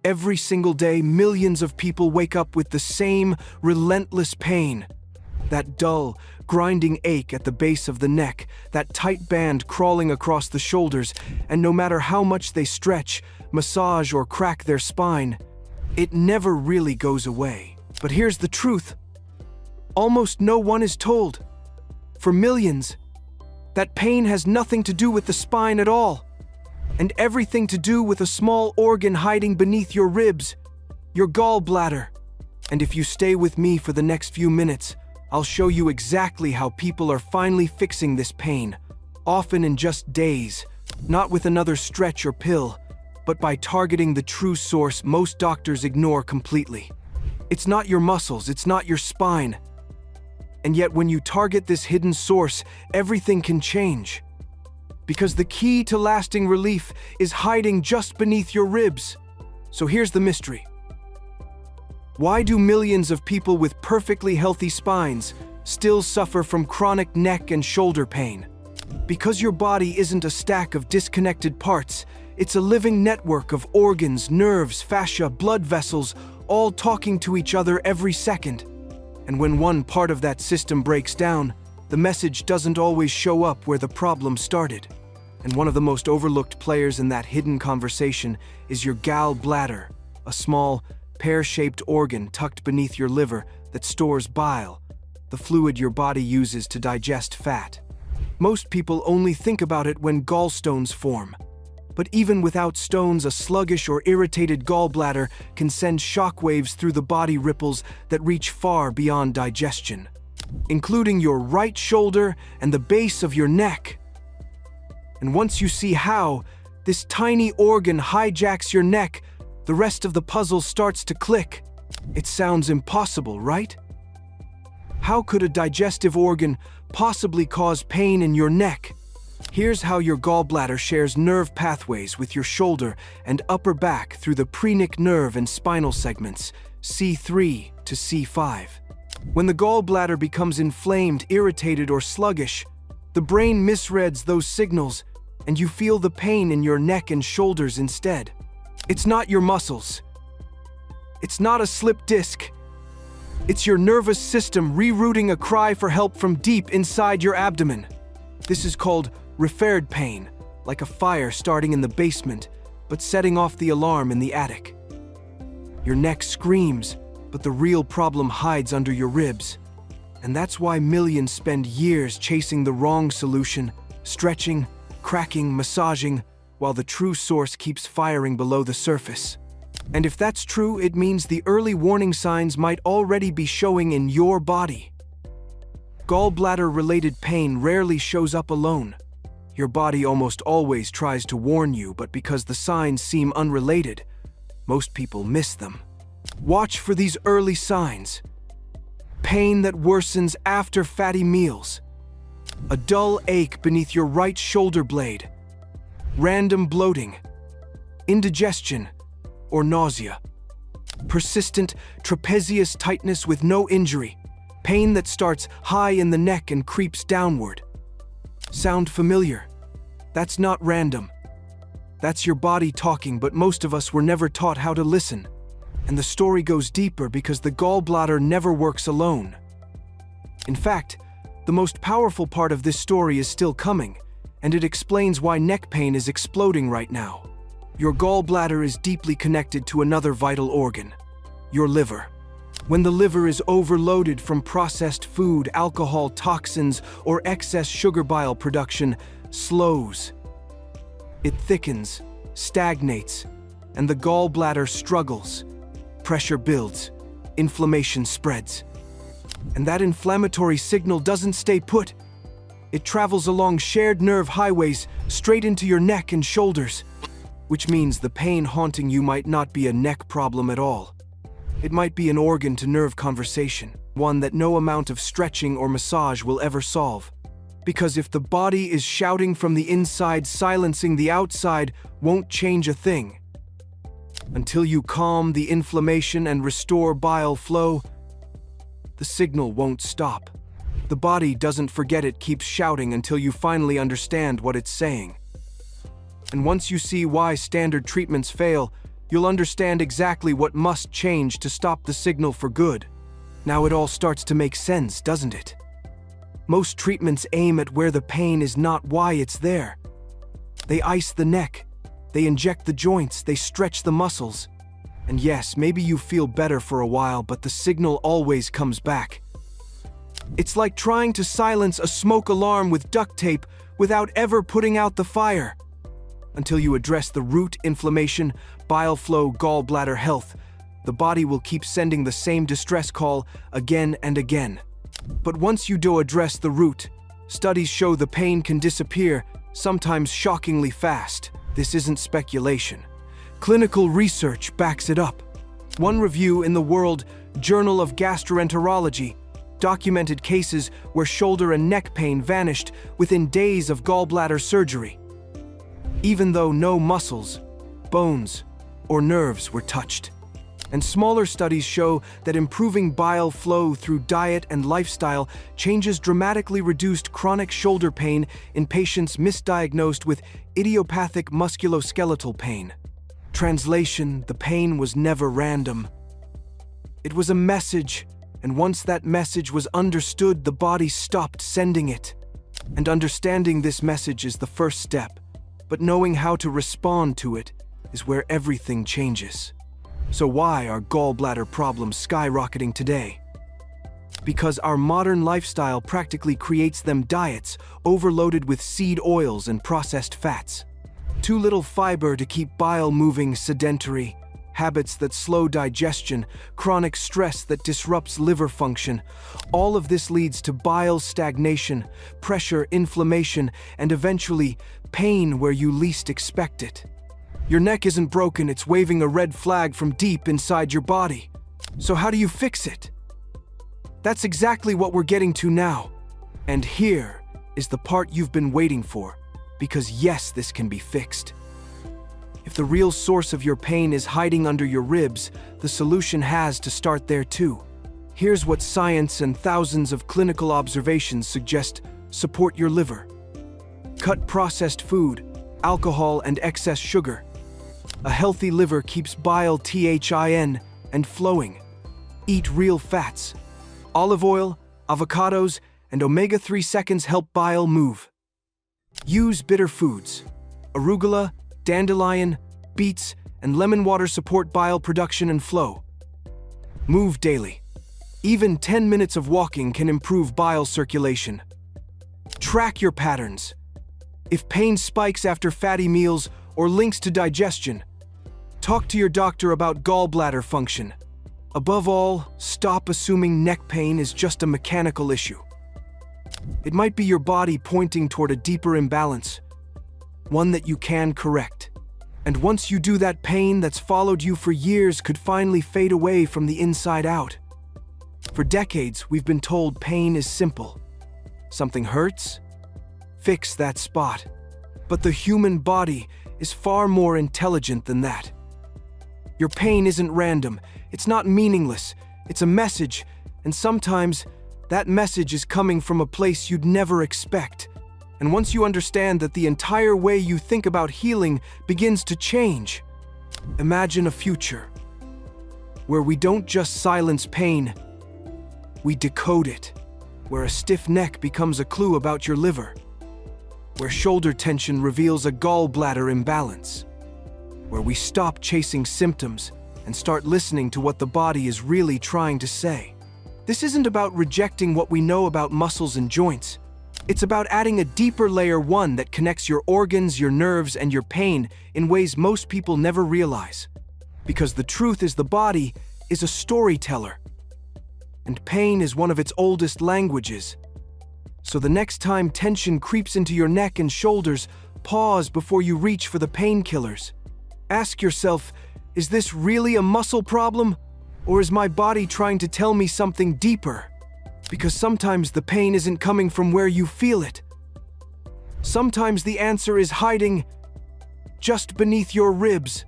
Every single day, millions of people wake up with the same relentless pain. That dull, grinding ache at the base of the neck, that tight band crawling across the shoulders, and no matter how much they stretch, massage, or crack their spine, it never really goes away. But here's the truth. Almost no one is told. For millions, that pain has nothing to do with the spine at all, and everything to do with a small organ hiding beneath your ribs, your gallbladder. And if you stay with me for the next few minutes, I'll show you exactly how people are finally fixing this pain, often in just days, not with another stretch or pill, but by targeting the true source most doctors ignore completely. It's not your muscles, it's not your spine. And yet when you target this hidden source, everything can change. Because the key to lasting relief is hiding just beneath your ribs. So here's the mystery. Why do millions of people with perfectly healthy spines still suffer from chronic neck and shoulder pain? Because your body isn't a stack of disconnected parts, it's a living network of organs, nerves, fascia, blood vessels, all talking to each other every second. And when one part of that system breaks down, the message doesn't always show up where the problem started. And one of the most overlooked players in that hidden conversation is your gallbladder, a small, pear-shaped organ tucked beneath your liver that stores bile, the fluid your body uses to digest fat. Most people only think about it when gallstones form. But even without stones, a sluggish or irritated gallbladder can send shockwaves through the body ripples that reach far beyond digestion, including your right shoulder and the base of your neck. And once you see how this tiny organ hijacks your neck, the rest of the puzzle starts to click. It sounds impossible, right? How could a digestive organ possibly cause pain in your neck? Here's how your gallbladder shares nerve pathways with your shoulder and upper back through the preneck nerve and spinal segments, C3 to C5. When the gallbladder becomes inflamed, irritated, or sluggish, the brain misreads those signals, and you feel the pain in your neck and shoulders instead. It's not your muscles. It's not a slipped disc. It's your nervous system rerouting a cry for help from deep inside your abdomen. This is called referred pain, like a fire starting in the basement, but setting off the alarm in the attic. Your neck screams, but the real problem hides under your ribs. And that's why millions spend years chasing the wrong solution, stretching, cracking, massaging, while the true source keeps firing below the surface. And if that's true, it means the early warning signs might already be showing in your body. Gallbladder-related pain rarely shows up alone. Your body almost always tries to warn you, but because the signs seem unrelated, most people miss them. Watch for these early signs. Pain that worsens after fatty meals. A dull ache beneath your right shoulder blade. Random bloating, indigestion, or nausea. Persistent trapezius tightness with no injury. Pain that starts high in the neck and creeps downward. Sound familiar? That's not random. That's your body talking, but most of us were never taught how to listen. And the story goes deeper because the gallbladder never works alone. In fact, the most powerful part of this story is still coming, and it explains why neck pain is exploding right now. Your gallbladder is deeply connected to another vital organ, your liver. When the liver is overloaded from processed food, alcohol, toxins, or excess sugar, bile production slows. It thickens, stagnates, and the gallbladder struggles. Pressure builds, inflammation spreads. And that inflammatory signal doesn't stay put. It travels along shared nerve highways straight into your neck and shoulders, which means the pain haunting you might not be a neck problem at all. It might be an organ-to-nerve conversation, one that no amount of stretching or massage will ever solve. Because if the body is shouting from the inside, silencing the outside won't change a thing. Until you calm the inflammation and restore bile flow, the signal won't stop. The body doesn't forget, it keeps shouting until you finally understand what it's saying. And once you see why standard treatments fail, you'll understand exactly what must change to stop the signal for good. Now it all starts to make sense, doesn't it? Most treatments aim at where the pain is, not why it's there. They ice the neck, they inject the joints, they stretch the muscles. And yes, maybe you feel better for a while, but the signal always comes back. It's like trying to silence a smoke alarm with duct tape without ever putting out the fire. Until you address the root: inflammation, bile flow, gallbladder health, the body will keep sending the same distress call again and again. But once you do address the root, studies show the pain can disappear, sometimes shockingly fast. This isn't speculation. Clinical research backs it up. One review in the World Journal of Gastroenterology documented cases where shoulder and neck pain vanished within days of gallbladder surgery, even though no muscles, bones, or nerves were touched. And smaller studies show that improving bile flow through diet and lifestyle changes dramatically reduced chronic shoulder pain in patients misdiagnosed with idiopathic musculoskeletal pain. Translation: the pain was never random. It was a message, and once that message was understood, the body stopped sending it. And understanding this message is the first step, but knowing how to respond to it is where everything changes. So why are gallbladder problems skyrocketing today? Because our modern lifestyle practically creates them: diets overloaded with seed oils and processed fats, too little fiber to keep bile moving, sedentary habits that slow digestion, chronic stress that disrupts liver function. All of this leads to bile stagnation, pressure, inflammation, and eventually pain where you least expect it. Your neck isn't broken, it's waving a red flag from deep inside your body. So how do you fix it? That's exactly what we're getting to now. And here is the part you've been waiting for, because yes, this can be fixed. If the real source of your pain is hiding under your ribs, the solution has to start there too. Here's what science and thousands of clinical observations suggest: support your liver. Cut processed food, alcohol, and excess sugar. A healthy liver keeps bile thin and flowing. Eat real fats. Olive oil, avocados, and omega-3 seconds help bile move. Use bitter foods. Arugula, dandelion, beets, and lemon water support bile production and flow. Move daily. Even 10 minutes of walking can improve bile circulation. Track your patterns. If pain spikes after fatty meals or links to digestion, talk to your doctor about gallbladder function. Above all, stop assuming neck pain is just a mechanical issue. It might be your body pointing toward a deeper imbalance, one that you can correct. And once you do that, pain that's followed you for years could finally fade away from the inside out. For decades, we've been told pain is simple. Something hurts? Fix that spot. But the human body is far more intelligent than that. Your pain isn't random, it's not meaningless, it's a message, and sometimes that message is coming from a place you'd never expect. And once you understand that, the entire way you think about healing begins to change. Imagine a future where we don't just silence pain, we decode it. Where a stiff neck becomes a clue about your liver. Where shoulder tension reveals a gallbladder imbalance. Where we stop chasing symptoms and start listening to what the body is really trying to say. This isn't about rejecting what we know about muscles and joints. It's about adding a deeper layer, one that connects your organs, your nerves, and your pain in ways most people never realize. Because the truth is, the body is a storyteller, and pain is one of its oldest languages. So the next time tension creeps into your neck and shoulders, pause before you reach for the painkillers. Ask yourself, is this really a muscle problem? Or is my body trying to tell me something deeper? Because sometimes the pain isn't coming from where you feel it. Sometimes the answer is hiding just beneath your ribs.